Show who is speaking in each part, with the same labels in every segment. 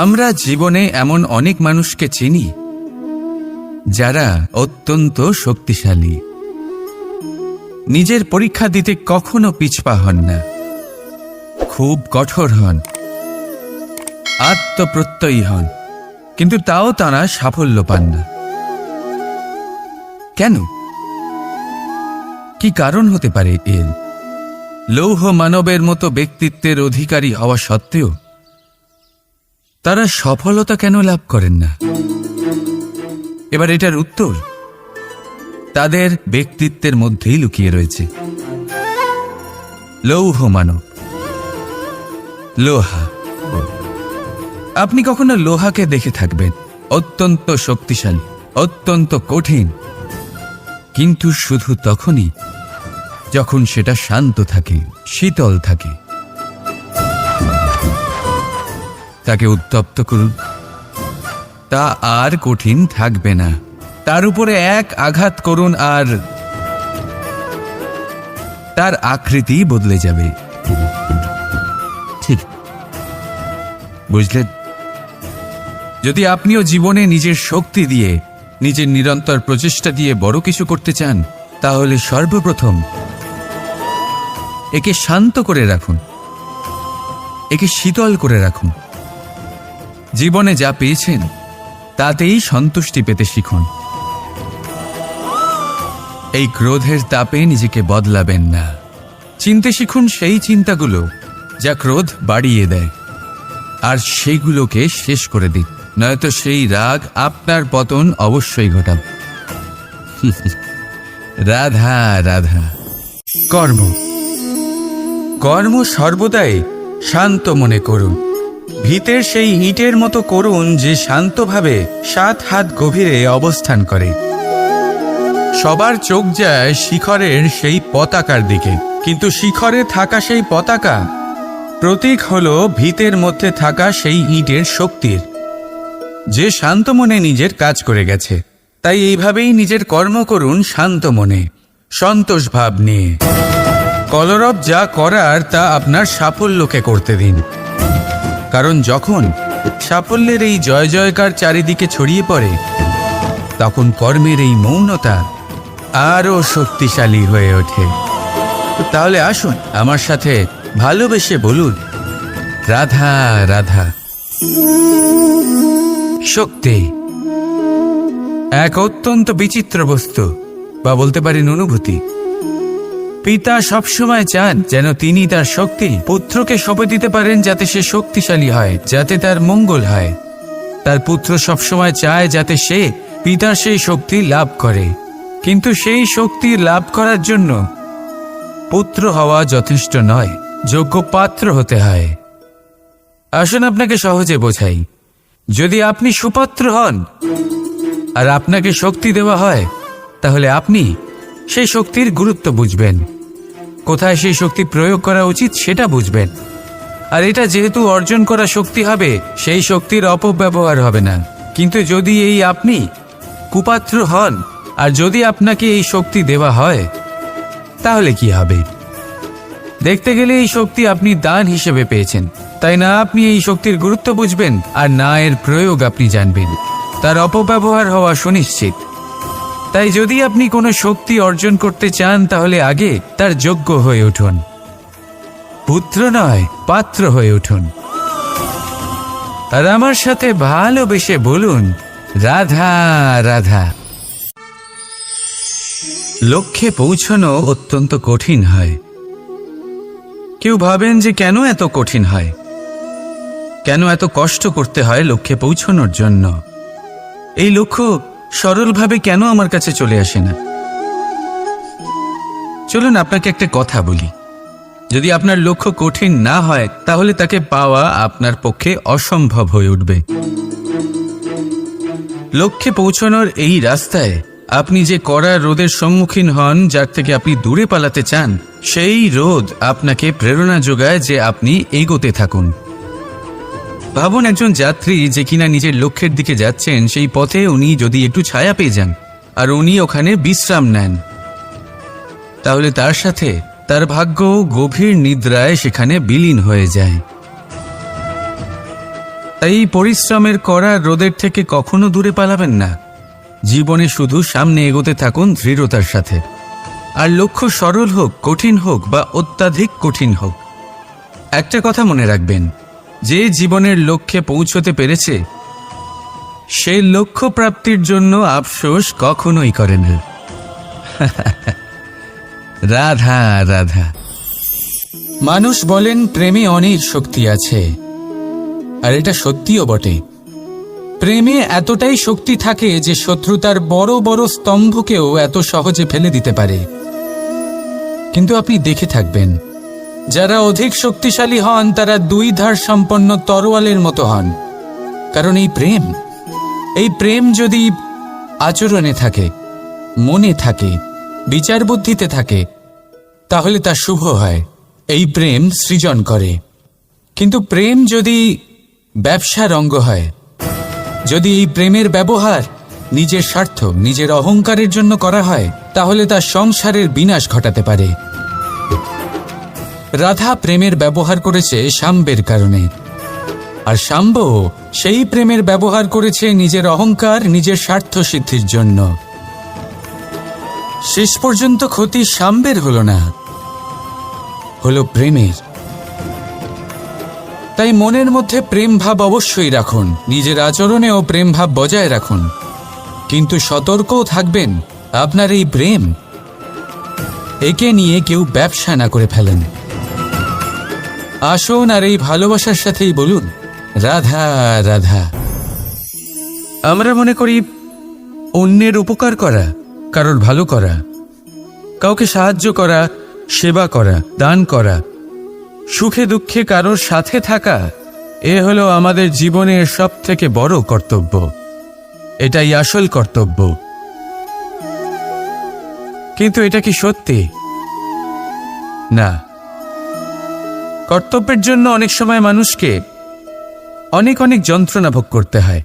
Speaker 1: আমরা জীবনে এমন অনেক মানুষকে চিনি যারা অত্যন্ত শক্তিশালী, নিজের পরীক্ষা দিতে কখনো পিছপা হন না, খুব কঠোর হন, আত্মপ্রত্যয়ী হন, কিন্তু তাও তারা সাফল্য পান না। কেন? কি কারণ হতে পারে এর? লৌহ মানবের মতো ব্যক্তিত্বের অধিকারী হওয়া সত্ত্বেও তারা সফলতা কেন লাভ করেন না? এবার এটার উত্তর তাদের ব্যক্তিত্বের মধ্যেই লুকিয়ে রয়েছে। লৌহ মানব, লোহা। আপনি কখনো লোহাকে দেখে থাকবেন, অত্যন্ত শক্তিশালী, অত্যন্ত কঠিন, কিন্তু শুধু তখনই যখন সেটা শান্ত থাকে, শীতল থাকে। তাকে উত্তপ্ত করুন, তা আর কঠিন থাকবে না। তার উপরে এক আঘাত করুন আর তার আকৃতি বদলে যাবে। ঠিক বুঝলেন? যদি আপনিও জীবনে নিজের শক্তি দিয়ে, নিজের নিরন্তর প্রচেষ্টা দিয়ে বড় কিছু করতে চান, তাহলে সর্বপ্রথম একে শান্ত করে রাখুন, একে শীতল করে রাখুন। জীবনে যা পেয়েছেন তাতেই সন্তুষ্টি পেতে শিখুন। এই ক্রোধের তাপে নিজেকে বদলাবেন না। চিনতে শিখুন সেই চিন্তাগুলো যা ক্রোধ বাড়িয়ে দেয়, আর সেইগুলোকে শেষ করে দিন, নয়তো সেই রাগ আপনার পতন অবশ্যই ঘটাবে। রাধা রাধা। কর্ম কর্ম সর্বদাই শান্ত মনে করুন। ভিতের সেই ইটের মতো করুন যে শান্তভাবে 7 হাত গভীরে অবস্থান করে। সবার চোখ যায় শিখরের সেই পতাকার দিকে, কিন্তু শিখরে থাকা সেই পতাকা প্রতীক হলো ভিতের মধ্যে থাকা সেই ইটের শক্তির, যে শান্ত মনে নিজের কাজ করে গেছে। তাই এইভাবেই নিজের কর্ম করুন শান্ত মনে, সন্তোষ ভাব নিয়ে। কলরব যা করার তা আপনার সাফল্যকে করতে দিন, কারণ যখন সাফল্যের এই জয় জয়কার চারিদিকে ছড়িয়ে পড়ে, তখন কর্মের এই মৌনতা আরও শক্তিশালী হয়ে ওঠে। তাহলে আসুন আমার সাথে ভালোবেসে বলুন, রাধা রাধা। শক্তি এক অত্যন্ত বিচিত্র বস্তু, বা বলতে পারেন অনুভূতি। পিতা সবসময় চান যেন তিনি তার শক্তি পুত্রকে সঁপে দিতে পারেন, যাতে সে শক্তিশালী হয়, যাতে তার মঙ্গল হয়। তার পুত্র সবসময় চায় যাতে সে পিতার সেই শক্তি লাভ করে, কিন্তু সেই শক্তি লাভ করার জন্য পুত্র হওয়া যথেষ্ট নয়, যোগ্য পাত্র হতে হয়। আসুন আপনাকে সহজে বোঝাই। যদি আপনি সুপাত্র হন আর আপনাকে শক্তি দেওয়া হয়, তাহলে আপনি সেই শক্তির গুরুত্ব বুঝবেন, কোথায় সেই শক্তি প্রয়োগ করা উচিত সেটা বুঝবেন। আর এটা যেহেতু অর্জন করা শক্তি হবে, সেই শক্তির অপব্যবহার হবে না। কিন্তু যদি এই আপনি কুপাত্র হন আর যদি আপনাকে এই শক্তি দেওয়া হয়, তাহলে কি হবে? দেখতে গেলে এই শক্তি আপনি দান হিসেবে পেয়েছেন, তাই না আপনি এই শক্তির গুরুত্ব বুঝবেন, আর না এর প্রয়োগ আপনি জানবেন। তার অপব্যবহার হওয়া সুনিশ্চিত। তাই যদি আপনি কোনো শক্তি অর্জন করতে চান, তাহলে আগে তার যোগ্য হয়ে উঠুন, পুত্র নয় পাত্র হয়ে উঠুন। আর আমার সাথে ভালোবেসে বলুন, রাধা রাধা। লক্ষ্যে পৌঁছানো অত্যন্ত কঠিন হয়। কেউ ভাবেন যে কেন এত কঠিন হয়, কেন এত কষ্ট করতে হয় লক্ষ্যে পৌঁছানোর জন্য? এই লক্ষ্য সরলভাবে কেন আমার কাছে চলে আসে না? চলুন আপনাকে একটা কথা বলি। যদি আপনার লক্ষ্য কঠিন না হয়, তাহলে তাকে পাওয়া আপনার পক্ষে অসম্ভব হয়ে উঠবে। লক্ষ্যে পৌঁছানোর এই রাস্তায় আপনি যে কড়া রোদের সম্মুখীন হন, যার থেকে আপনি দূরে পালাতে চান, সেই রোদ আপনাকে প্রেরণা যোগায় যে আপনি এগোতে থাকুন। ভাবুন একজন যাত্রী যে কিনা নিজের লক্ষ্যের দিকে যাচ্ছেন, সেই পথে উনি যদি একটু ছায়া পেয়ে যান আর উনি ওখানে বিশ্রাম নেন, তাহলে তার সাথে তার ভাগ্য গভীর নিদ্রায় সেখানে বিলীন হয়ে যায়। তাই এই পরিশ্রমের করা রোদের থেকে কখনো দূরে পালাবেন না। জীবনে শুধু সামনে এগোতে থাকুন দৃঢ়তার সাথে। আর লক্ষ্য সরল হোক, কঠিন হোক বা অত্যাধিক কঠিন হোক, একটা কথা মনে রাখবেন, যে জীবনের লক্ষ্যে পৌঁছতে পেরেছে সেই লক্ষ্য প্রাপ্তির জন্য আফসোস কখনোই করে না। রাধা রাধা। মানুষ বলেন প্রেমে অনেক শক্তি আছে, আর এটা সত্যিও বটে। প্রেমে এতটাই শক্তি থাকে যে শত্রুতার বড় বড় স্তম্ভকেও এত সহজে ফেলে দিতে পারে। কিন্তু আপনি দেখে থাকবেন, যারা অধিক শক্তিশালী হন তারা দুই ধার সম্পন্ন তরোয়ালের মতো হন। কারণ এই প্রেম যদি আচরণে থাকে, মনে থাকে, বিচার বুদ্ধিতে থাকে, তাহলে তা শুভ হয়। এই প্রেম সৃজন করে। কিন্তু প্রেম যদি ব্যবসার অঙ্গ হয়, যদি এই প্রেমের ব্যবহার নিজের স্বার্থ, নিজের অহংকারের জন্য করা হয়, তাহলে তা সংসারের বিনাশ ঘটাতে পারে। রাধা প্রেমের ব্যবহার করেছে শাম্বের কারণে, আর শাম্ব সেই প্রেমের ব্যবহার করেছে নিজের অহংকার, নিজের স্বার্থ সিদ্ধির জন্য। শেষ পর্যন্ত ক্ষতি শাম্বের হলো না, হলো প্রেমের। তাই মনের মধ্যে প্রেম ভাব অবশ্যই রাখুন, নিজের আচরণেও প্রেম ভাব বজায় রাখুন, কিন্তু সতর্কও থাকবেন আপনার এই প্রেম, একে নিয়ে কেউ ব্যবসা না করে ফেলেন। আসুন আর এই ভালোবাসার সাথেই বলুন রাধা রাধা। আমরা মনে করি অন্যের উপকার করা, কারোর ভালো করা, কাউকে সাহায্য করা, সেবা করা, দান করা, সুখে দুঃখে কারোর সাথে থাকা, এ হলো আমাদের জীবনের সবথেকে বড় কর্তব্য। এটাই আসল কর্তব্য। কিন্তু এটা কি সত্যি? না। কর্তব্যের জন্য অনেক সময় মানুষকে অনেক যন্ত্রণা ভোগ করতে হয়।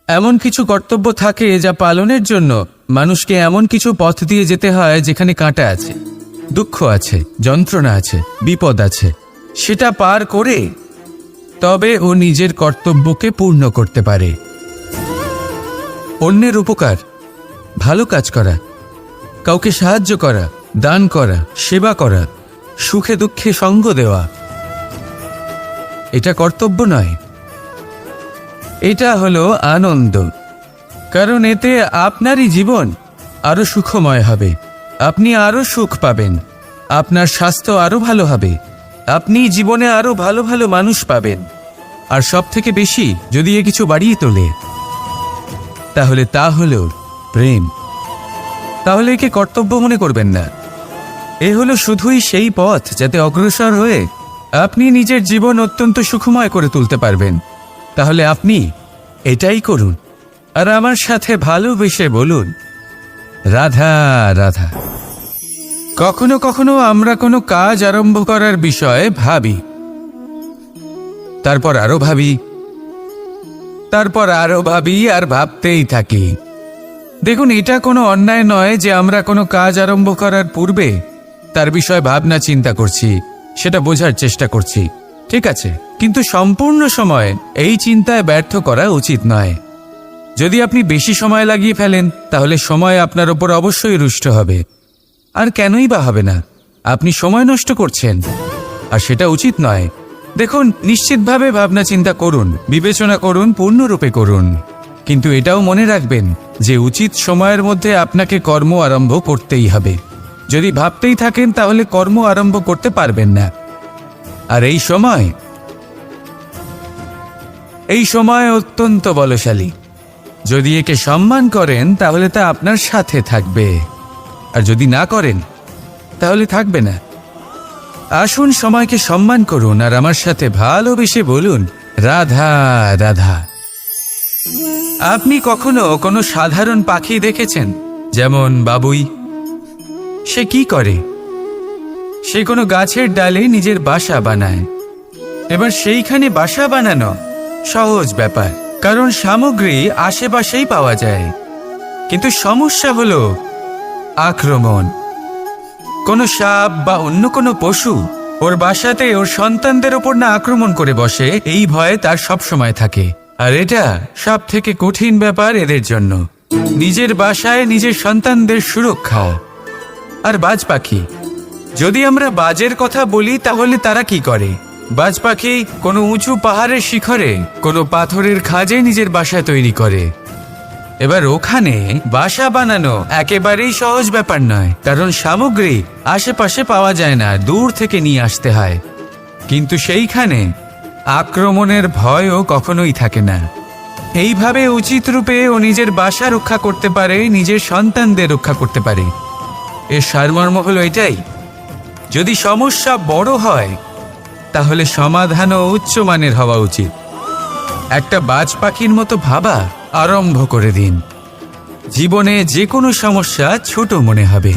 Speaker 1: এমন কিছু কর্তব্য থাকে যা পালনের জন্য মানুষকে এমন কিছু পথ দিয়ে যেতে হয় যেখানে কাঁটা আছে, দুঃখ আছে, যন্ত্রণা আছে, বিপদ আছে। সেটা পার করে তবে ও নিজের কর্তব্যকে পূর্ণ করতে পারে। অন্যের উপকার, ভালো কাজ করা, কাউকে সাহায্য করা, দান করা, সেবা করা, সুখে দুঃখে সঙ্গ দেওয়া, এটা কর্তব্য নয়, এটা হলো আনন্দ। কারণ এতে আপনারই জীবন আরো সুখময় হবে, আপনি আরো সুখ পাবেন, আপনার স্বাস্থ্য আরো ভালো হবে, আপনি জীবনে আরো ভালো ভালো মানুষ পাবেন। আর সব থেকে বেশি যদি এ কিছু বাড়িয়ে তোলে, তাহলে তা হলো প্রেম। তাহলে একে কর্তব্য মনে করবেন না। এ হলো শুধুই সেই পথ যাতে অগ্রসর হয়ে আপনি নিজের জীবন অত্যন্ত সুখময় করে তুলতে পারবেন। তাহলে আপনি এটাই করুন, আর আমার সাথে ভালোবেসে বলুন রাধা রাধা। কখনো কখনো আমরা কোনো কাজ আরম্ভ করার বিষয়ে ভাবি, তারপর আরো ভাবি, তারপর আরো ভাবি, আর ভাবতেই থাকি। দেখুন, এটা কোনো অন্যায় নয় যে আমরা কোনো কাজ আরম্ভ করার পূর্বে তার বিষয়ে ভাবনা চিন্তা করছি, সেটা বোঝার চেষ্টা করছি, ঠিক আছে। কিন্তু সম্পূর্ণ সময় এই চিন্তায় ব্যর্থ করা উচিত নয়। যদি আপনি বেশি সময় লাগিয়ে ফেলেন, তাহলে সময় আপনার ওপর অবশ্যই রুষ্ট হবে। আর কেনই বা হবে না? আপনি সময় নষ্ট করছেন, আর সেটা উচিত নয়। দেখুন, নিশ্চিতভাবে ভাবনা চিন্তা করুন, বিবেচনা করুন, পূর্ণরূপে করুন, কিন্তু এটাও মনে রাখবেন যে উচিত সময়ের মধ্যে আপনাকে কর্ম আরম্ভ করতেই হবে। যদি ভাবতেই থাকেন তাহলে কর্ম আরম্ভ করতে পারবেন না। আর এই সময় অত্যন্ত বলশালী। যদি একে সম্মান করেন তাহলে তা আপনার সাথে থাকবে, আর যদি না করেন তাহলে থাকবে না। আসুন সময়কে সম্মান করুন, আর আমার সাথে ভালোবেসে বলুন রাধা রাধা। আপনি কখনো কোনো সাধারণ পাখি দেখেছেন? যেমন বাবুই। সে কি করে? সে কোনো গাছের ডালে নিজের বাসা বানায়। এবার সেইখানে বাসা বানানো সহজ ব্যাপার, কারণ সামগ্রী আশেপাশেই পাওয়া যায়। কিন্তু সমস্যা হলো আক্রমণ। কোনো সাপ বা অন্য কোনো পশু ওর বাসাতে ওর সন্তানদের ওপর না আক্রমণ করে বসে, এই ভয়ে তার সব সময় থাকে। আর এটা সব থেকে কঠিন ব্যাপার এদের জন্য, নিজের বাসায় নিজের সন্তানদের সুরক্ষা। আর বাজ পাখি, যদি আমরা বাজের কথা বলি তাহলে তারা কি করে? বাজ পাখি কোনো উঁচু পাহাড়ের শিখরে, কোনো পাথরের খাঁজে নিজের বাসা তৈরি করে। এবার ওখানে বাসা বানানো একেবারেই সহজ ব্যাপার নয়, কারণ সামগ্রী আশেপাশে পাওয়া যায় না, দূর থেকে নিয়ে আসতে হয়। কিন্তু সেইখানে আক্রমণের ভয়ও কখনোই থাকে না। এইভাবে উচিত রূপে ও নিজের বাসা রক্ষা করতে পারে, নিজের সন্তানদের রক্ষা করতে পারে। এর সারমর্ম হলো এটাই, যদি সমস্যা বড় হয় তাহলে সমাধানও উচ্চমানের হওয়া উচিত। একটা বাজ পাখির মতো ভাবা আরম্ভ করে দিন, জীবনে যে কোনো সমস্যা ছোট মনে হবে।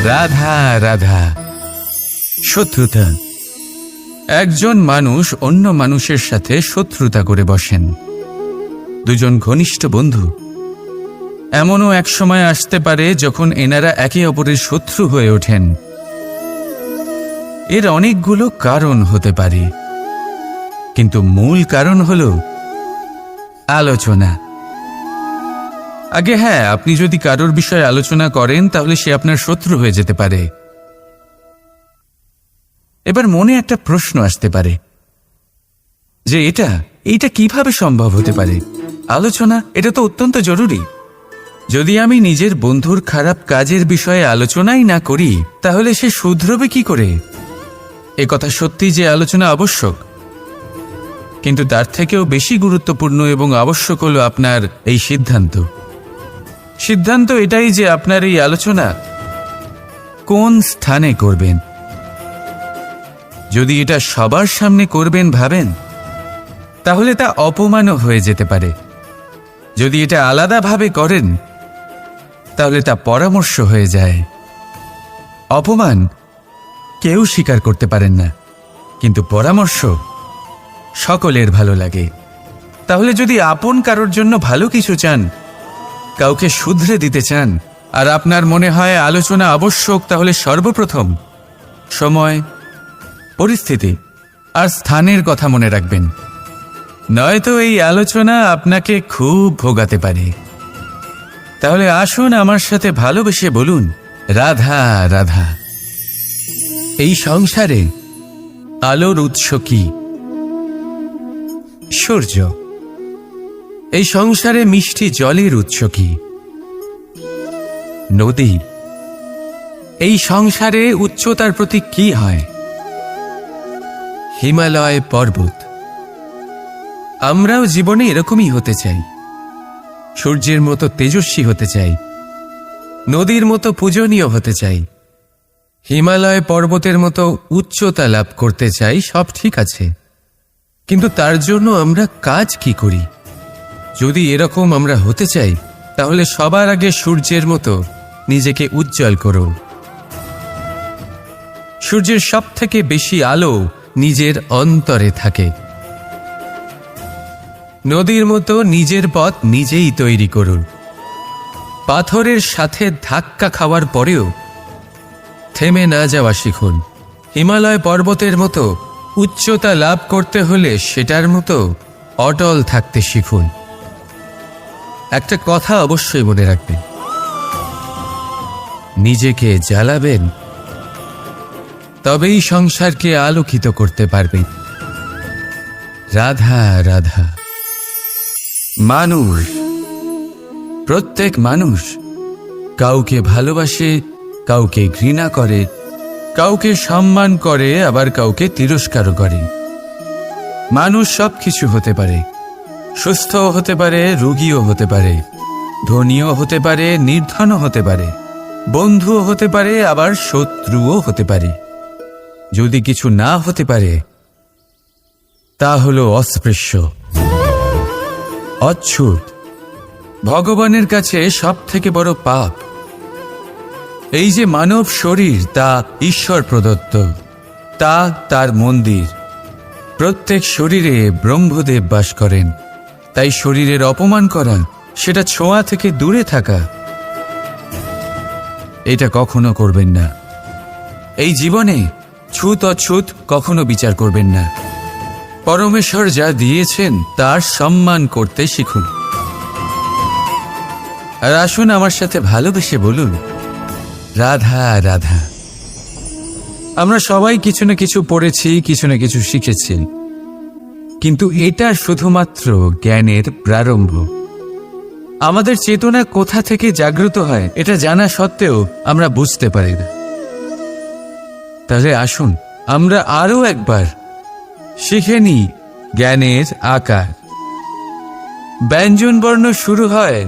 Speaker 1: রাধা রাধা। শত্রুতা। একজন মানুষ অন্য মানুষের সাথে শত্রুতা করে বসেন, দুজন ঘনিষ্ঠ বন্ধু। এমনও এক সময় আসতে পারে যখন এনারা একে অপরের শত্রু হয়ে ওঠেন। এর অনেকগুলো কারণ হতে পারে, কিন্তু মূল কারণ হলো আলোচনা। আগে হ্যাঁ, আপনি যদি কারোর বিষয়ে আলোচনা করেন তাহলে সে আপনার শত্রু হয়ে যেতে পারে। এবার মনে একটা প্রশ্ন আসতে পারে যে এইটা কিভাবে সম্ভব হতে পারে? আলোচনা, এটা তো অত্যন্ত জরুরি। যদি আমি নিজের বন্ধুর খারাপ কাজের বিষয়ে আলোচনাই না করি তাহলে সে শুধরবে কি করে? এ কথা সত্যি যে আলোচনা আবশ্যক, কিন্তু তার থেকেও বেশি গুরুত্বপূর্ণ এবং আবশ্যক হলো আপনার এই সিদ্ধান্ত এটাই যে আপনার এই আলোচনা কোন স্থানে করবেন। যদি এটা সবার সামনে করবেন ভাবেন, তাহলে তা অপমানও হয়ে যেতে পারে। যদি এটা আলাদাভাবে করেন তাহলে তা পরামর্শ হয়ে যায়। অপমান কেউ স্বীকার করতে পারেন না, কিন্তু পরামর্শ সকলের ভালো লাগে। তাহলে যদি আপন কারোর জন্য ভালো কিছু চান, কাউকে শুধরে দিতে চান, আর আপনার মনে হয় আলোচনা আবশ্যক, তাহলে সর্বপ্রথম সময়, পরিস্থিতি আর স্থানের কথা মনে রাখবেন, নয়তো এই আলোচনা আপনাকে খুব ভোগাতে পারে। তাহলে আসুন আমার সাথে ভালোবেসে বলুন, রাধা রাধা। এই সংসারে আলোর উৎস কি? সূর্য। এই সংসারে মিষ্টি জলের উৎস কি? নদী। এই সংসারে উচ্চতার প্রতীক কি হয়? হিমালয় পর্বত। আমরাও জীবনে এরকমই হতে চাই, সূর্যের মতো তেজস্বী হতে চাই, নদীর মতো পূজনীয় হতে চাই, হিমালয় পর্বতের মতো উচ্চতা লাভ করতে চাই। সব ঠিক আছে, কিন্তু তার জন্য আমরা কাজ কি করি? যদি এরকম আমরা হতে চাই তাহলে সবার আগে সূর্যের মতো নিজেকে উজ্জ্বল করো। সূর্যের সব থেকে বেশি আলো নিজের অন্তরে থাকে। নদীর মতো নিজের পথ নিজেই তৈরি করুন। পাথরের সাথে ধাক্কা খাওয়ার পরেও থেমে না যাওয়া শিখুন। হিমালয় পর্বতের মতো উচ্চতা লাভ করতে হলে সেটার মতো অটল থাকতে শিখুন। একটা কথা অবশ্যই মনে রাখবেন, নিজেকে জ্বালাবেন তবেই সংসারকে আলোকিত করতে পারবেন। রাধা রাধা। মানুষ, প্রত্যেক মানুষ কাউকে ভালোবাসে, কাউকে ঘৃণা করে, কাউকে সম্মান করে, আবার কাউকে তিরস্কারও করে। মানুষ সবকিছু হতে পারে, সুস্থও হতে পারে, রোগীও হতে পারে, ধনীও হতে পারে, নির্ধনও হতে পারে, বন্ধুও হতে পারে, আবার শত্রুও হতে পারে। যদি কিছু না হতে পারে তা হলো অস্পৃশ্য, অচ্ছুত। ভগবানের কাছে সব থেকে বড় পাপ এই যে মানব শরীর, তা ঈশ্বর প্রদত্ত, তা তার মন্দির। প্রত্যেক শরীরে ব্রহ্মদেব বাস করেন, তাই শরীরের অপমান করা, সেটা ছোঁয়া থেকে দূরে থাকা, এটা কখনো করবেন না। এই জীবনে ছুত অছুত কখনো বিচার করবেন না। পরমেশ্বর যা দিয়েছেন তার সম্মান করতে শিখুন। আর আসুন আমার সাথে ভালোবেসে বলুন, রাধা রাধা। আমরা সবাই কিছু না কিছু পড়েছি, কিছু না কিছু শিখেছি, কিন্তু এটা শুধুমাত্র জ্ঞানের প্রারম্ভ। আমাদের চেতনা কোথা থেকে জাগ্রত হয় এটা জানা সত্ত্বেও আমরা বুঝতে পারি না। তাহলে আসুন আমরা আরো একবার শিখে নিই জ্ঞানের আকার। ব্যঞ্জন বর্ণ শুরু হয়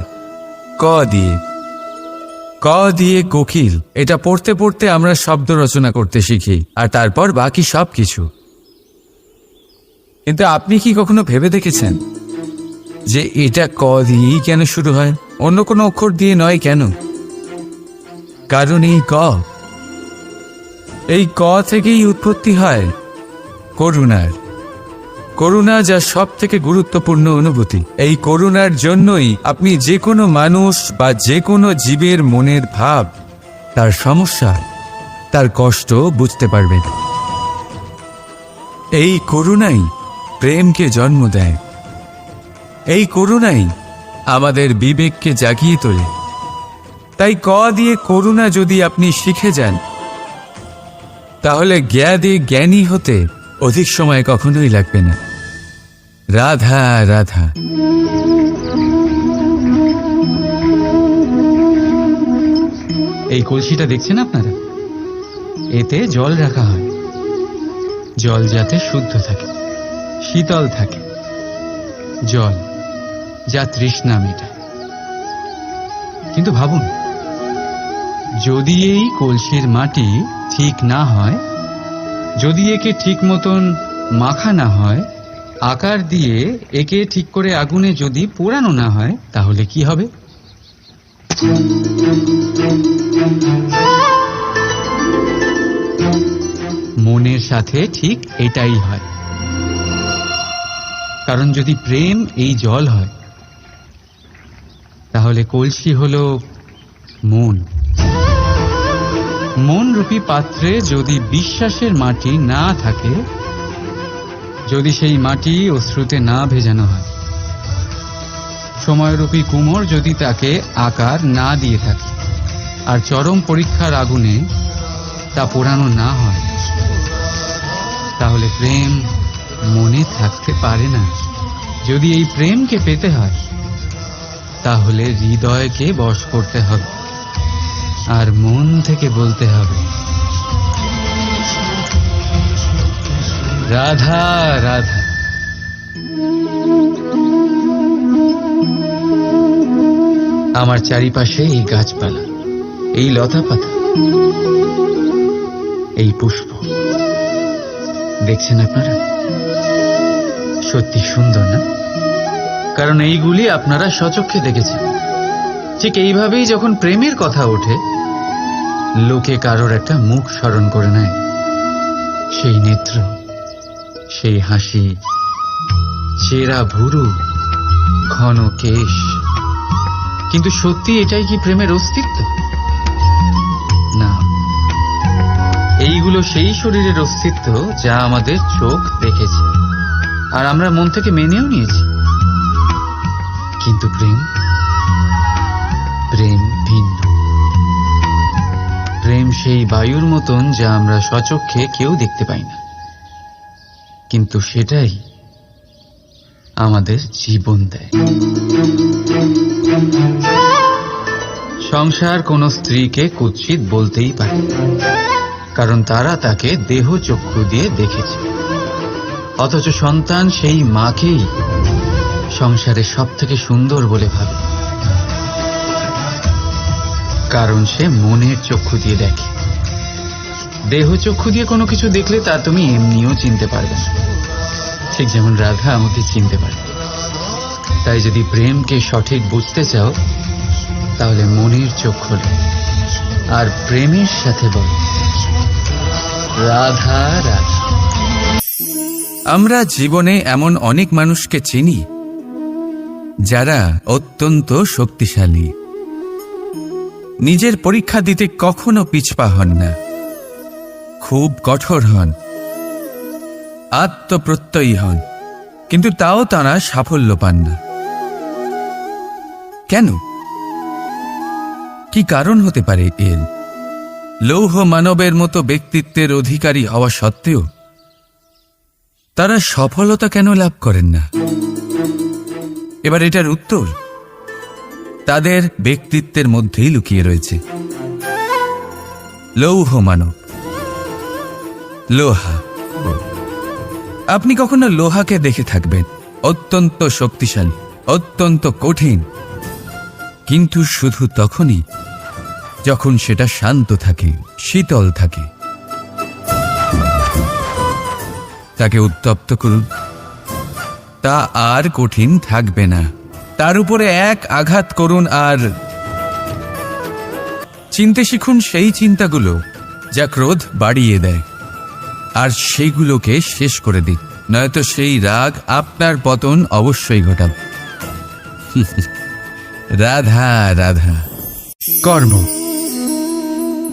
Speaker 1: ক দিয়ে। ক দিয়ে কোকিল, এটা পড়তে পড়তে আমরা শব্দ রচনা করতে শিখি, আর তারপর বাকি সব কিছু। কিন্তু আপনি কি কখনো ভেবে দেখেছেন যে এটা ক দিয়েই কেন শুরু হয়, অন্য কোনো অক্ষর দিয়ে নয় কেন? কারণ এই ক থেকেই উৎপত্তি হয় করুণার। করুণা যা সব থেকে গুরুত্বপূর্ণ অনুভূতি। এই করুণার জন্যই আপনি যে কোনো মানুষ বা যে কোনো জীবের মনের ভাব, তার সমস্যা, তার কষ্ট বুঝতে পারবেন। এই করুণাই প্রেমকে জন্ম দেয়। এই করুণাই আমাদের বিবেককে জাগিয়ে তোলে। তাই ক দিয়ে করুণা যদি আপনি শিখে যান, তাহলে জ্ঞানে জ্ঞানী হতে অধিক সময় কখনোই লাগবে না। রাধা রাধা।
Speaker 2: এই কলসিটা দেখছেন আপনারা, এতে জল রাখা হয়। জল যাতে শুদ্ধ থাকে, শীতল থাকে। জল যা তৃষ্ণা মেটায়। কিন্তু ভাবুন, যদি এই কলসির মাটি ঠিক না হয়, যদি একে ঠিক মতন মাখা না হয়, আকার দিয়ে একে ঠিক করে আগুনে যদি পোড়ানো না হয়, তাহলে কি হবে? মনের সাথে ঠিক এটাই হয়। কারণ যদি প্রেম এই জল হয়, তাহলে কলসি হলো মন। মন রূপী পাত্রে যদি বিশ্বাসের মাটি না থাকে, যদি সেই মাটি অশ্রুতে না ভেজানো হয়, সময়রূপী কুমোর যদি তাকে আকার না দিয়ে থাকে, আর চরম পরীক্ষার আগুনে তা পোড়ানো না হয়, তাহলে প্রেম মনে থাকতে পারে না। যদি এই প্রেমকে পেতে হয়, তাহলে হৃদয়কে বশ করতে হবে, আর মন থেকে বলতে হবে, রাধা রাধা। আমার চারিপাশে এই গাছপালা, এই লতা পাতা, এই পুষ্প দেখছেন আপনারা? সত্যি সুন্দর না? কারণ এইগুলি আপনারা স্বচক্ষে দেখেছেন। ঠিক এইভাবেই যখন প্রেমের কথা ওঠে, লোকে কারোর একটা মুখ স্মরণ করে নেয়। সেই নেত্র, সেই হাসি, চেরা ভুরু, ঘন কেশ। কিন্তু সত্যি এটাই কি প্রেমের অস্তিত্ব? না, এইগুলো সেই শরীরের অস্তিত্ব যা আমাদের চোখ দেখেছে, আর আমরা মন থেকে মেনেও নিয়েছি। কিন্তু প্রেম, প্রেম ভিন্ন। প্রেম সেই বায়ুর মতন যা আমরা স্বচক্ষে কেউ দেখতে পাই না, কিন্তু সেটাই আমাদের জীবন দেয়। সংসার কোন স্ত্রীকে কুৎসিত বলতেই পারে, কারণ তারা তাকে দেহ চক্ষু দিয়ে দেখেছে। অথচ সন্তান সেই মাকেই সংসারের সব থেকে সুন্দর বলে ভাবে, কারণ সে মনের চক্ষু দিয়ে দেখে। দেহ চক্ষু দিয়ে কোনো কিছু দেখলে তা তুমি এমনিও চিনতে পারবে না, ঠিক যেমন রাধা আমাকে চিনতে পারে। তাই যদি প্রেমকে সঠিক বুঝতে চাও, তাহলে মনের চোখ খোলো আর প্রেমের সাথে বলো, রাধা রাধা।
Speaker 1: আমরা জীবনে এমন অনেক মানুষকে চিনি যারা অত্যন্ত শক্তিশালী, নিজের পরীক্ষা দিতে কখনো পিছপা হন না, খুব কঠোর হন। আত্মপ্রত্যয়ী হন, কিন্তু তাও তারা সাফল্য পান না। কেন? কি কারণ হতে পারে এর? লৌহ মানবের মতো ব্যক্তিত্বের অধিকারী হওয়া সত্ত্বেও তারা সফলতা কেন লাভ করেন না? এবার এটার উত্তর তাদের ব্যক্তিত্বের মধ্যেই লুকিয়ে রয়েছে। লৌহ মানব, লোহা। আপনি কখনো লোহাকে দেখে থাকবেন, অত্যন্ত শক্তিশালী, অত্যন্ত কঠিন, কিন্তু শুধু তখনই যখন সেটা শান্ত থাকে, শীতল থাকে। তাকে উত্তপ্ত করুন, তা আর কঠিন থাকবে না। তার উপরে এক আঘাত করুন আর চিনতে শিখুন সেই চিন্তাগুলো যা ক্রোধ বাড়িয়ে দেয়, আর সেইগুলোকে শেষ করে দিন, নয়তো সেই রাগ আপনার পতন অবশ্যই ঘটাবে। রাধা রাধা। কর্ম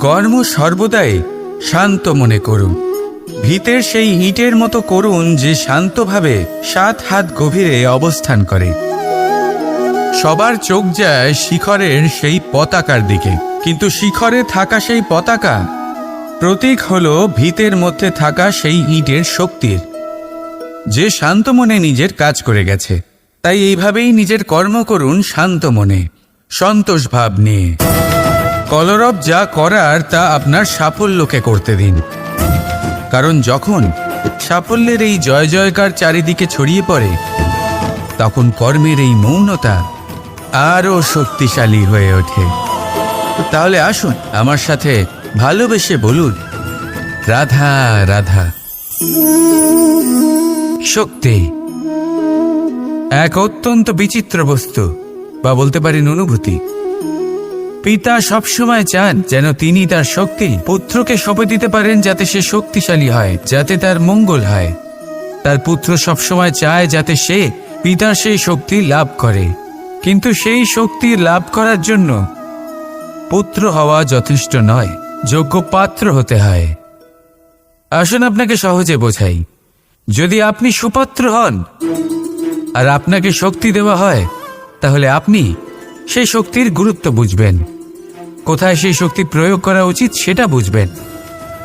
Speaker 1: কর্ম সর্বদাই শান্ত মনে করুন। ভিতের সেই ইটের মতো করুন যে শান্তভাবে 7 হাত গভীরে অবস্থান করে। সবার চোখ যায় শিখরের সেই পতাকার দিকে, কিন্তু শিখরে থাকা সেই পতাকা প্রতীক হলো ভিতের মধ্যে থাকা সেই ইটের শক্তির, যে শান্ত মনে নিজের কাজ করে গেছে। তাই এইভাবেই নিজের কর্ম করুন শান্ত মনে, সন্তোষ ভাব নিয়ে। কলরব যা করার তা আপনার সাফল্যকে করতে দিন, কারণ যখন সাফল্যের এই জয় জয়কার চারিদিকে ছড়িয়ে পড়ে, তখন কর্মের এই মৌনতা আরও শক্তিশালী হয়ে ওঠে। তাহলে আসুন আমার সাথে ভালোবেসে বলুন, রাধা রাধা। শক্তি এক অত্যন্ত বিচিত্র বস্তু, বা বলতে পারেন অনুভূতি। পিতা সবসময় চান যেন তিনি তার শক্তি পুত্রকে সঁপে দিতে পারেন, যাতে সে শক্তিশালী হয়, যাতে তার মঙ্গল হয়। তার পুত্র সবসময় চায় যাতে সে পিতার সেই শক্তি লাভ করে, কিন্তু সেই শক্তি লাভ করার জন্য পুত্র হওয়া যথেষ্ট নয়, যোগ্য পাত্র হতে হয়। আসুন আপনাকে সহজে বোঝাই। যদি আপনি সুপাত্র হন আর আপনাকে শক্তি দেওয়া হয়, তাহলে আপনি সেই শক্তির গুরুত্ব বুঝবেন, কোথায় সেই শক্তি প্রয়োগ করা উচিত সেটা বুঝবেন।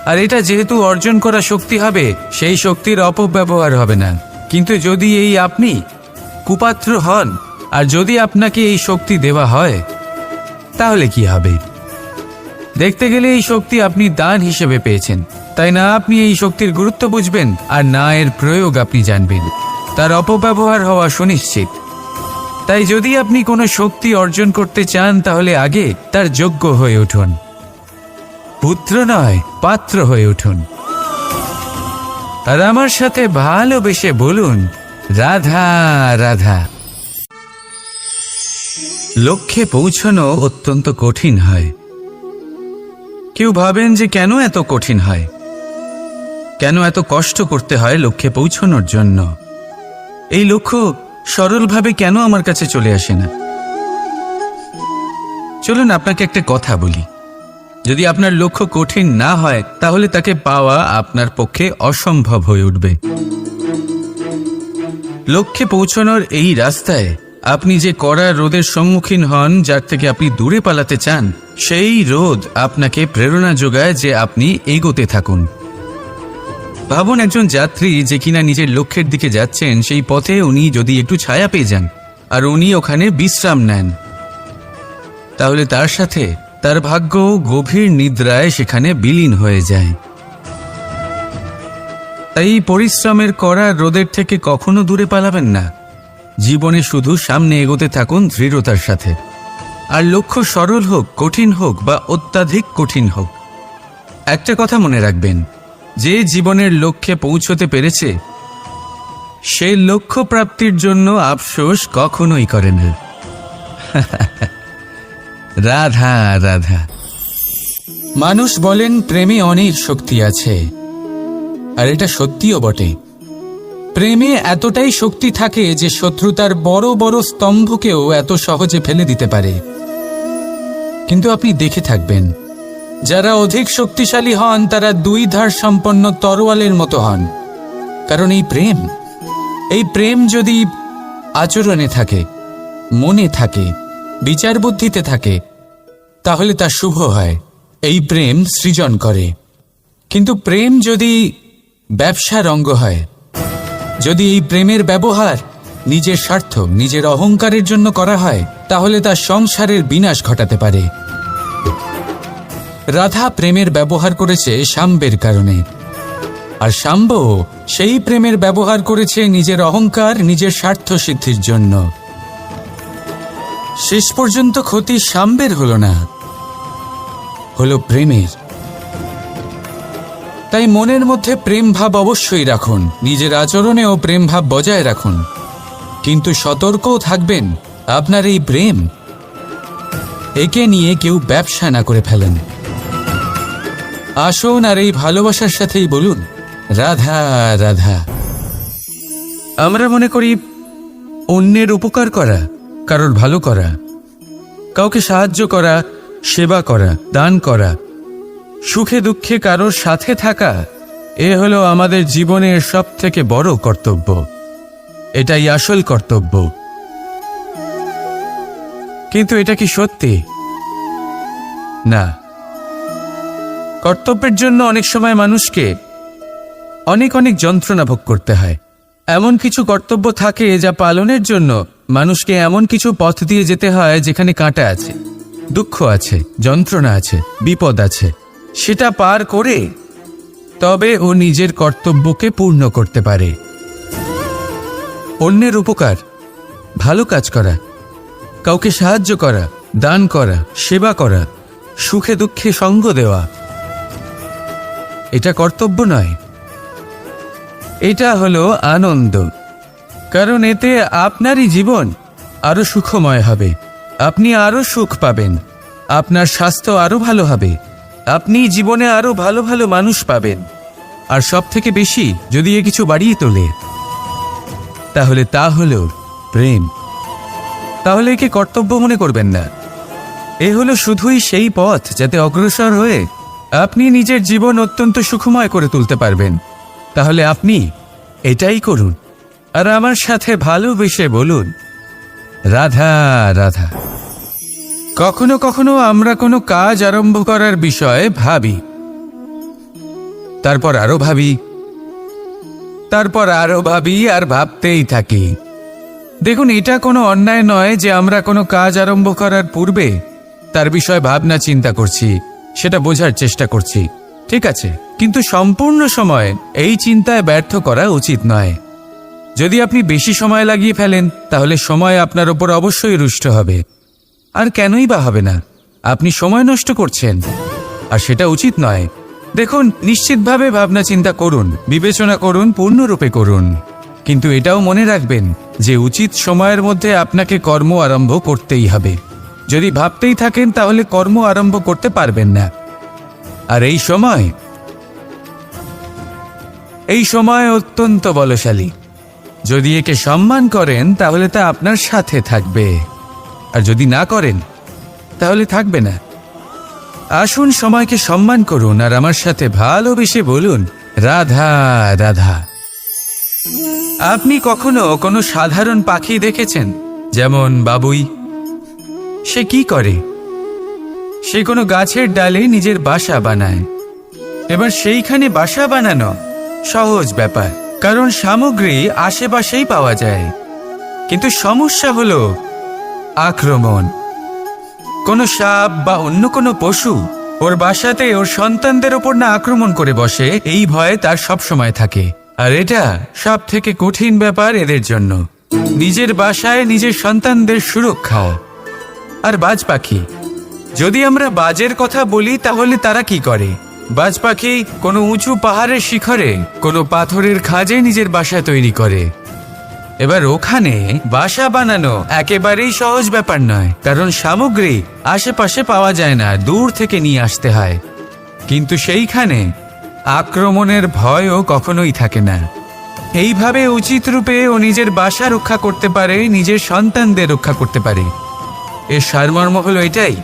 Speaker 1: আর এটা যেহেতু অর্জন করা শক্তি হবে, সেই শক্তির অপব্যবহার হবে না। কিন্তু যদি এই আপনি কুপাত্র হন আর যদি আপনাকে এই শক্তি দেওয়া হয়, তাহলে কি হবে? দেখতে গেলে এই শক্তি আপনি দান হিসেবে পেয়েছেন, তাই না আপনি এই শক্তির গুরুত্ব বুঝবেন, আর না এর প্রয়োগ আপনি জানবেন। তার অপব্যবহার হওয়া সুনিশ্চিত। তাই যদি আপনি কোনো শক্তি অর্জন করতে চান, তাহলে আগে তার যোগ্য হয়ে উঠুন। পুত্র নয়, পাত্র হয়ে উঠুন। আর আমার সাথে ভালোবেসে বলুন, রাধা রাধা। লক্ষ্যে পৌঁছানো অত্যন্ত কঠিন হয়। কেউ ভাবেন যে কেন এত কঠিন হয়, কেন এত কষ্ট করতে হয় লক্ষ্যে পৌঁছানোর জন্য? এই লক্ষ্য সরলভাবে কেন আমার কাছে চলে আসে না? চলুন আপনাকে একটা কথা বলি। যদি আপনার লক্ষ্য কঠিন না হয়, তাহলে তাকে পাওয়া আপনার পক্ষে অসম্ভব হয়ে উঠবে। লক্ষ্যে পৌঁছানোর এই রাস্তায় আপনি যে কড়া রোদের সম্মুখীন হন, যার থেকে আপনি দূরে পালাতে চান, সেই রোদ আপনাকে প্রেরণা যোগায় যে আপনি এগোতে থাকুন। ভাবুন একজন যাত্রী যে কিনা নিজের লক্ষ্যের দিকে যাচ্ছেন, সেই পথে উনি যদি একটু ছায়া পেয়ে যান আর উনি ওখানে বিশ্রাম নেন, তাহলে তার সাথে তার ভাগ্য গভীর নিদ্রায় সেখানে বিলীন হয়ে যায়। তাই পরিশ্রমের কড়া রোদের থেকে কখনো দূরে পালাবেন না। জীবনে শুধু সামনে এগোতে থাকুন দৃঢ়তার সাথে। আর লক্ষ্য সরল হোক, কঠিন হোক বা অত্যাধিক কঠিন হোক, একটা কথা মনে রাখবেন, যে জীবনের লক্ষ্যে পৌঁছতে পেরেছে, সেই লক্ষ্য প্রাপ্তির জন্য আফসোস কখনোই করে না। রাধা রাধা। মানুষ বলেন প্রেমে অনেক শক্তি আছে, আর এটা সত্যিও বটে। প্রেমে এতটাই শক্তি থাকে যে শত্রুতার বড় বড় স্তম্ভকেও এত সহজে ফেলে দিতে পারে। কিন্তু আপনি দেখে থাকবেন, যারা অধিক শক্তিশালী হন তারা 2 ধার সম্পন্ন তরোয়ালের মতো হন। কারণ এই প্রেম যদি আচরণে থাকে, মনে থাকে, বিচার বুদ্ধিতে থাকে, তাহলে তা শুভ হয়। এই প্রেম সৃজন করে। কিন্তু প্রেম যদি ব্যবসার অঙ্গ হয়, যদি এই প্রেমের ব্যবহার নিজের স্বার্থ, নিজের অহংকারের জন্য করা হয়, তাহলে তা সংসারের বিনাশ ঘটাতে পারে। রাধা প্রেমের ব্যবহার করেছে শাম্বের কারণে, আর শাম্ব সেই প্রেমের ব্যবহার করেছে নিজের অহংকার, নিজের স্বার্থ সিদ্ধির জন্য। শেষ পর্যন্ত ক্ষতি শাম্বের হলো না, হলো প্রেমের। তাই মনের মধ্যে প্রেম ভাব অবশ্যই রাখুন, নিজের আচরণেও প্রেম ভাব বজায় রাখুন, কিন্তু সতর্কও থাকবেন আপনার এই প্রেম একে নিয়ে কেউ ব্যবসা না করে ফেলেন। আসুন আর এই ভালোবাসার সাথেই বলুন রাধা রাধা। আমরা মনে করি অন্যের উপকার করা, কারোর ভালো করা, কাউকে সাহায্য করা, সেবা করা, দান করা, সুখে দুঃখে কারোর সাথে থাকা, এ হলো আমাদের জীবনের সবথেকে বড় কর্তব্য। এটাই আসল কর্তব্য। কিন্তু এটা কি সত্যি? না। কর্তব্যের জন্য অনেক সময় মানুষকে অনেক যন্ত্রণা ভোগ করতে হয়। এমন কিছু কর্তব্য থাকে যা পালনের জন্য মানুষকে এমন কিছু পথ দিয়ে যেতে হয় যেখানে কাঁটা আছে, দুঃখ আছে, যন্ত্রণা আছে, বিপদ আছে। সেটা পার করে তবে ও নিজের কর্তব্যকে পূর্ণ করতে পারে। অন্যের উপকার, ভালো কাজ করা, কাউকে সাহায্য করা, দান করা, সেবা করা, সুখে দুঃখে সঙ্গ দেওয়া, এটা কর্তব্য নয়, এটা হলো আনন্দ। কারণ এতে আপনারই জীবন আরো সুখময় হবে, আপনি আরো সুখ পাবেন, আপনার স্বাস্থ্য আরো ভালো হবে, আপনি জীবনে আরো ভালো ভালো মানুষ পাবেন। আর সব থেকে বেশি যদি এ কিছু বাড়িয়ে তোলে, তাহলে তা হলো প্রেম। তাহলে একে কর্তব্য মনে করবেন না। এ হলো শুধুই সেই পথ যাতে অগ্রসর হয়ে আপনি নিজের জীবন অত্যন্ত সুখময় করে তুলতে পারবেন। তাহলে আপনি এটাই করুন, আর আমার সাথে ভালোবেসে বলুন রাধা রাধা। কখনো কখনো আমরা কোনো কাজ আরম্ভ করার বিষয়ে ভাবি, তারপর আরো ভাবি, তারপর আরো ভাবি, আর ভাবতেই থাকি। দেখুন, এটা কোনো অন্যায় নয় যে আমরা কোনো কাজ আরম্ভ করার পূর্বে তার বিষয়ে ভাবনা চিন্তা করছি, সেটা বোঝার চেষ্টা করছি, ঠিক আছে। কিন্তু সম্পূর্ণ সময় এই চিন্তায় ব্যর্থ করা উচিত নয়। যদি আপনি বেশি সময় লাগিয়ে ফেলেন, তাহলে সময় আপনার ওপর অবশ্যই রুষ্ট হবে। আর কেনই বা হবে না? আপনি সময় নষ্ট করছেন, আর সেটা উচিত নয়। দেখুন, নিশ্চিতভাবে ভাবনা চিন্তা করুন, বিবেচনা করুন, পূর্ণরূপে করুন, কিন্তু এটাও মনে রাখবেন যে উচিত সময়ের মধ্যে আপনাকে কর্ম আরম্ভ করতেই হবে। যদি ভাবতেই থাকেন তাহলে কর্ম আরম্ভ করতে পারবেন না। আর এই সময় অত্যন্ত বলশালী। যদি একে সম্মান করেন তাহলে তা আপনার সাথে থাকবে, আর যদি না করেন তাহলে থাকবে না। আসুন সময়কে সম্মান করুন, আর আমার সাথে ভালোবেসে বলুন রাধা রাধা। আপনি কখনো কোনো সাধারণ পাখি দেখেছেন? যেমন বাবুই। সে কি করে? সে কোনো গাছের ডালে নিজের বাসা বানায়। এবার সেইখানে বাসা বানানো সহজ ব্যাপার, কারণ সামগ্রী আশেপাশেই পাওয়া যায়। কিন্তু সমস্যা হলো আক্রমণ। কোনো সাপ বা অন্য কোনো পশু ওর বাসাতে ওর সন্তানদের ওপর না আক্রমণ করে বসে, এই ভয়ে তার সব সময় থাকে। আর এটা সব থেকে কঠিন ব্যাপার এদের জন্য, নিজের বাসায় নিজের সন্তানদের সুরক্ষা। আর বাজ পাখি, যদি আমরা বাজের কথা বলি তাহলে তারা কি করে? বাজ পাখি কোনো উঁচু পাহাড়ের শিখরে, কোনো পাথরের খাঁজে নিজের বাসা তৈরি করে। এবার ওখানে বাসা বানানো একেবারেই সহজ ব্যাপার নয়, কারণ সামগ্রী আশেপাশে পাওয়া যায় না, দূর থেকে নিয়ে আসতে হয়। কিন্তু সেইখানে আক্রমণের ভয়ও কখনোই থাকে না। এইভাবে উচিত রূপে ও নিজের বাসা রক্ষা করতে পারে, নিজের সন্তানদের রক্ষা করতে পারে। এর সারমর্ম হলো এটাই,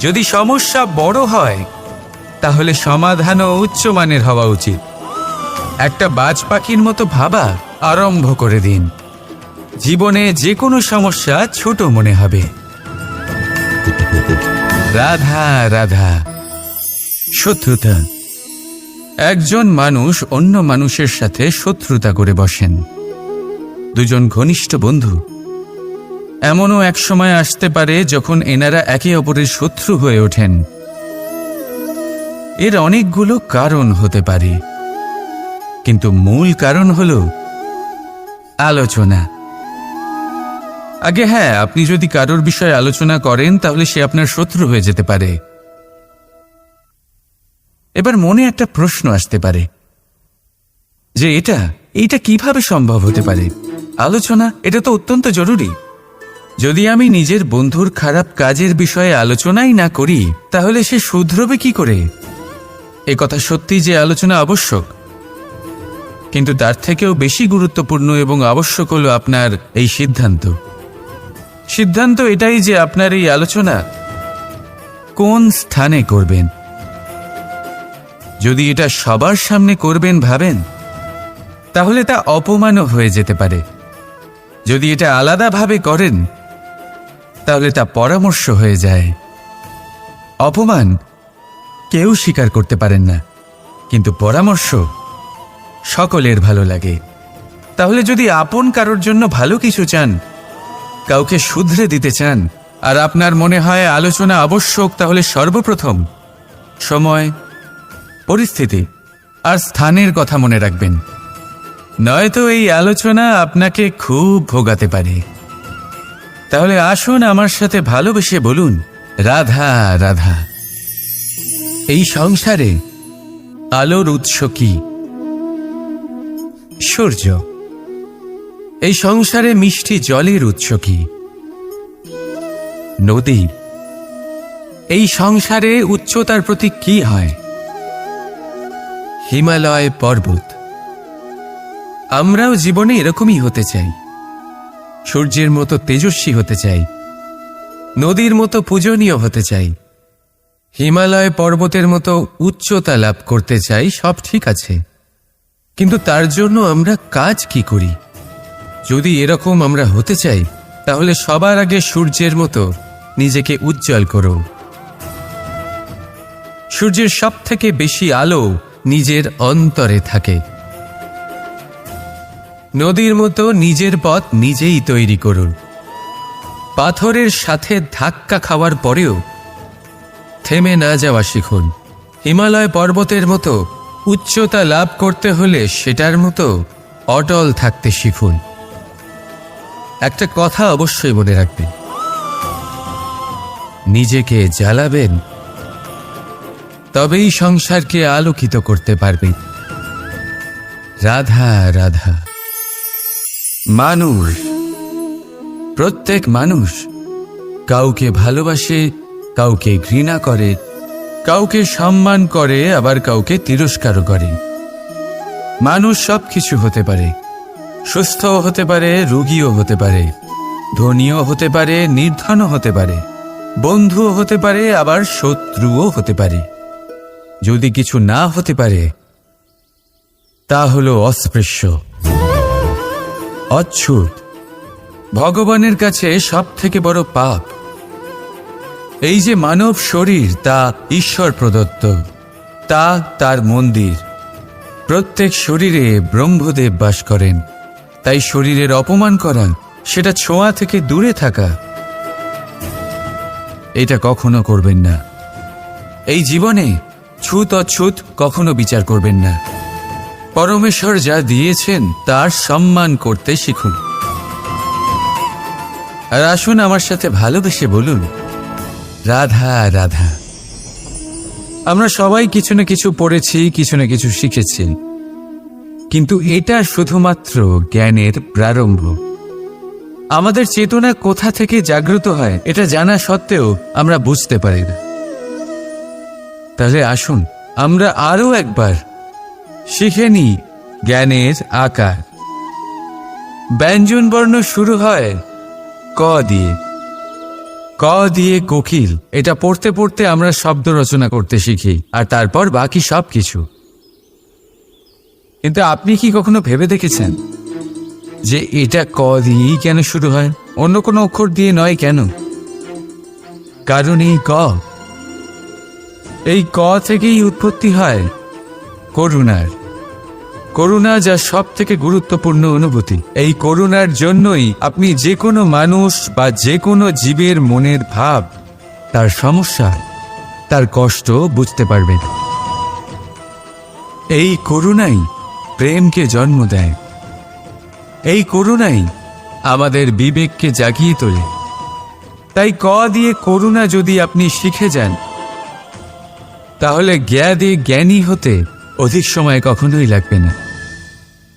Speaker 1: যদি সমস্যা বড় হয় তাহলে সমাধানও উচ্চমানের হওয়া উচিত। একটা বাজ পাখির মতো ভাবা আরম্ভ করে দিন। জীবনে যে কোনো সমস্যা ছোট মনে হবে। রাধা রাধা। শত্রুতা। একজন মানুষ অন্য মানুষের সাথে শত্রুতা করে বসেন। দুজন ঘনিষ্ঠ বন্ধু, এমনও এক সময় আসতে পারে যখন এনারা একে অপরের শত্রু হয়ে ওঠেন। এর অনেকগুলো কারণ হতে পারে, কিন্তু মূল কারণ হল আলোচনা। আগে হ্যাঁ, আপনি যদি কারোর বিষয়ে আলোচনা করেন তাহলে সে আপনার শত্রু হয়ে যেতে পারে। এবার মনে একটা প্রশ্ন আসতে পারে যে এটা কিভাবে সম্ভব হতে পারে? আলোচনা, এটা তো অত্যন্ত জরুরি। যদি আমি নিজের বন্ধুর খারাপ কাজের বিষয়ে আলোচনাই না করি তাহলে সে শুধরবে কি করে? এ কথা সত্যি যে আলোচনা আবশ্যক, কিন্তু তার থেকেও বেশি গুরুত্বপূর্ণ এবং আবশ্যক হলো আপনার এই সিদ্ধান্ত এটাই যে আপনার এই আলোচনা কোন স্থানে করবেন। যদি এটা সবার সামনে করবেন ভাবেন, তাহলে তা অপমানও হয়ে যেতে পারে। যদি এটা আলাদাভাবে করেন তাহলে তা পরামর্শ হয়ে যায়। অপমান কেউ স্বীকার করতে পারেন না, কিন্তু পরামর্শ সকলের ভালো লাগে। তাহলে যদি আপন কারোর জন্য ভালো কিছু চান, কাউকে শুধরে দিতে চান, আর আপনার মনে হয় আলোচনা আবশ্যক, তাহলে সর্বপ্রথম সময়, পরিস্থিতি আর স্থানের কথা মনে রাখবেন। নয়তো এই আলোচনা আপনাকে খুব ভোগাতে পারে। তাহলে আসুন আমার সাথে ভালোবেসে বলুন, রাধা রাধা। এই সংসারে আলোর উৎস কি? সূর্য। এই সংসারে মিষ্টি জলের উৎস কি? নদী। এই সংসারে উচ্চতার প্রতীক কি হয়? হিমালয় পর্বত। আমরাও জীবনে এরকমই হতে চাই। সূর্যের মতো তেজস্বী হতে চাই, নদীর মতো পূজনীয় হতে চাই, হিমালয় পর্বতের মতো উচ্চতা লাভ করতে চাই। সব ঠিক আছে, কিন্তু তার জন্য আমরা কাজ কি করি? যদি এরকম আমরা হতে চাই তাহলে সবার আগে সূর্যের মতো নিজেকে উজ্জ্বল করো। সূর্যের সব থেকে বেশি আলো নিজের অন্তরে থাকে। নদীর মতো নিজের পথ নিজেই তৈরি করুন। পাথরের সাথে ধাক্কা খাওয়ার পরেও থেমে না যাওয়া শিখুন। হিমালয় পর্বতের মতো উচ্চতা লাভ করতে হলে সেটার মতো অটল থাকতে শিখুন। একটা কথা অবশ্যই মনে রাখবেন, নিজেকে জ্বালাবেন তবেই সংসারকে আলোকিত করতে পারবেন। রাধা রাধা। মানুষ, প্রত্যেক মানুষ কাউকে ভালোবাসে, কাউকে ঘৃণা করে, কাউকে সম্মান করে, আবার কাউকে তিরস্কারও করে। মানুষ সবকিছু হতে পারে, সুস্থও হতে পারে, রোগীও হতে পারে, ধনীও হতে পারে, নির্ধনও হতে পারে, বন্ধুও হতে পারে, আবার শত্রুও হতে পারে। যদি কিছু না হতে পারে তা হলো অস্পৃশ্য, অচ্ছুত। ভগবানের কাছে সব থেকে বড় পাপ। এই যে মানব শরীর, তা ঈশ্বর প্রদত্ত, তা তার মন্দির। প্রত্যেক শরীরে ব্রহ্মদেব বাস করেন, তাই শরীরের অপমান করা, সেটা ছোঁয়া থেকে দূরে থাকা, এটা কখনো করবেন না। এই জীবনে ছুত অছুত কখনো বিচার করবেন না। পরমেশ্বর যা দিয়েছেন তার সম্মান করতে শিখুন। আর আসুন আমার সাথে ভালোবেসে বলুন, রাধা রাধা। আমরা সবাই কিছু না কিছু পড়েছি, কিছু না কিছু শিখেছি, কিন্তু এটা শুধুমাত্র জ্ঞানের প্রারম্ভ। আমাদের চেতনা কোথা থেকে জাগ্রত হয় এটা জানা সত্ত্বেও আমরা বুঝতে পারি না। তাহলে আসুন আমরা আরো একবার শিখে নিই জ্ঞানের আকার। ব্যঞ্জন বর্ণ শুরু হয় ক দিয়ে। ক দিয়ে কোকিল, এটা পড়তে পড়তে আমরা শব্দ রচনা করতে শিখি, আর তারপর বাকি সব কিছু। কিন্তু আপনি কি কখনো ভেবে দেখেছেন যে এটা ক দিয়েই কেন শুরু হয়, অন্য কোনো অক্ষর দিয়ে নয় কেন? কারণ এই ক থেকেই উৎপত্তি হয় করুণার। করুণা যা সব থেকে গুরুত্বপূর্ণ অনুভূতি। এই করুণার জন্যই আপনি যে কোনো মানুষ বা যে কোনো জীবের মনের ভাব, তার সমস্যা, তার কষ্ট বুঝতে পারবেন। এই করুণাই প্রেমকে জন্ম দেয়। এই করুণাই আমাদের বিবেককে জাগিয়ে তোলে। তাই ক দিয়ে করুণা যদি আপনি শিখে যান, তাহলে জ্ঞানী হতে অধিক সময় কখনোই লাগবে না।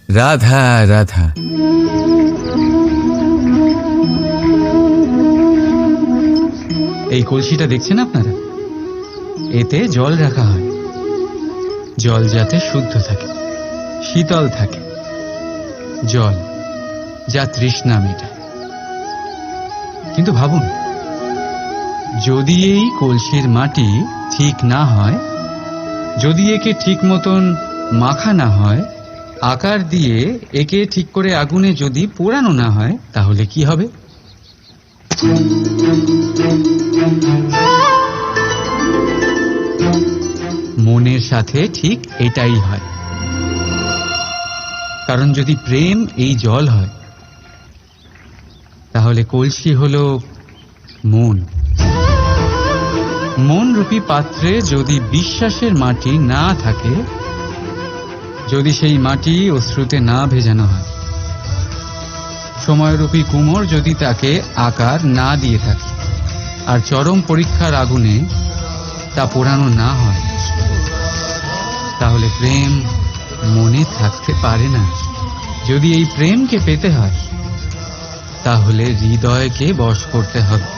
Speaker 1: রাধা রাধা।
Speaker 2: এই কলসিটা দেখছেন আপনারা, এতে জল রাখা হয়। জল যাতে শুদ্ধ থাকে, শীতল থাকে। জল যা তৃষ্ণা মেটায়। কিন্তু ভাবুন, যদি এই কলসির মাটি ঠিক না হয়, যদি একে ঠিক মতন মাখা না হয়, আকার দিয়ে একে ঠিক করে আগুনে যদি পোড়ানো না হয়, তাহলে কি হবে? মনের সাথে ঠিক এটাই হয়। কারণ যদি প্রেম এই জল হয়, তাহলে কলসি হলো মন। মন রূপী পাত্রে যদি বিশ্বাসের মাটি না থাকে, যদি সেই মাটি অশ্রুতে না ভেজানো হয়, সময়রূপী কুমোর যদি তাকে আকার না দিয়ে থাকে, আর চরম পরীক্ষার আগুনে তা পোড়ানো না হয়, তাহলে প্রেম মনে থাকতে পারে না। যদি এই প্রেমকে পেতে হয়, তাহলে হৃদয়কে বশ করতে হবে,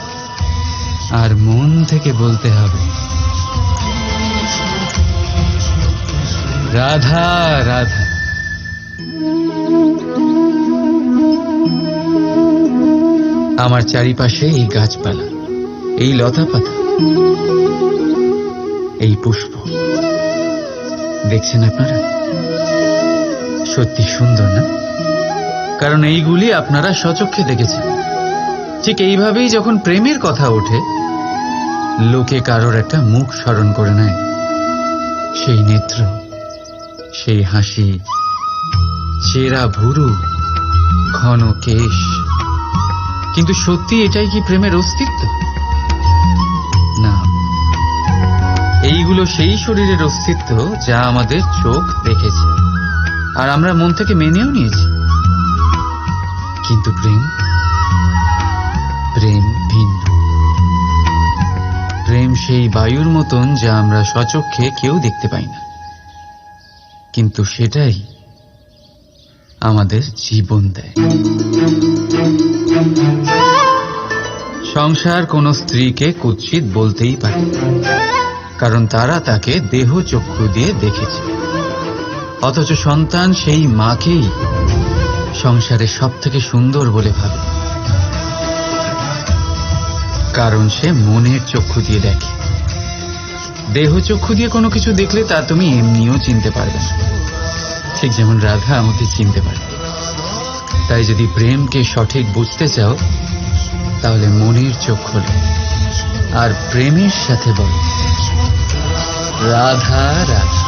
Speaker 2: আর মন থেকে বলতে হবে, রাধা রাধা। আমার চারিপাশে এই গাছপালা, এই লতা পাতা, এই পুষ্প দেখছেন আপনারা? সত্যি সুন্দর না? কারণ এইগুলি আপনারা স্বচক্ষে দেখেছেন। ঠিক এইভাবেই যখন প্রেমের কথা ওঠে, লোকে কারোর একটা মুখ স্মরণ করে নেয়। সেই নেত্র, সেই হাসি, চেরা ভুরু, ঘন কেশ। কিন্তু সত্যি এটাই কি প্রেমের অস্তিত্ব? না, এইগুলো সেই শরীরের অস্তিত্ব যা আমাদের চোখ দেখেছে, আর আমরা মন থেকে মেনেও নিয়েছি। কিন্তু প্রেম ভিন্ন। প্রেম সেই বায়ুর মতন যা আমরা স্বচক্ষে কেউ দেখতে পাই না, কিন্তু সেটাই আমাদের জীবন দেয়। সংসার কোন স্ত্রীকে কুৎসিত বলতেই পারে, কারণ তারা তাকে দেহ চক্ষু দিয়ে দেখেছে। অথচ সন্তান সেই মাকেই সংসারে সব থেকে সুন্দর বলে ভাবে, কারণ সে মনের চক্ষু দিয়ে দেখে। দেহ চক্ষু দিয়ে কোনো কিছু দেখলে তা তুমি এমনিও চিনতে পারবে না, ঠিক যেমন রাধা আমাকে চিনতে পারে। তাই যদি প্রেমকে সঠিক বুঝতে চাও, তাহলে মনের চোখ খোলো আর প্রেমের সাথে বলো, রাধা রাধা।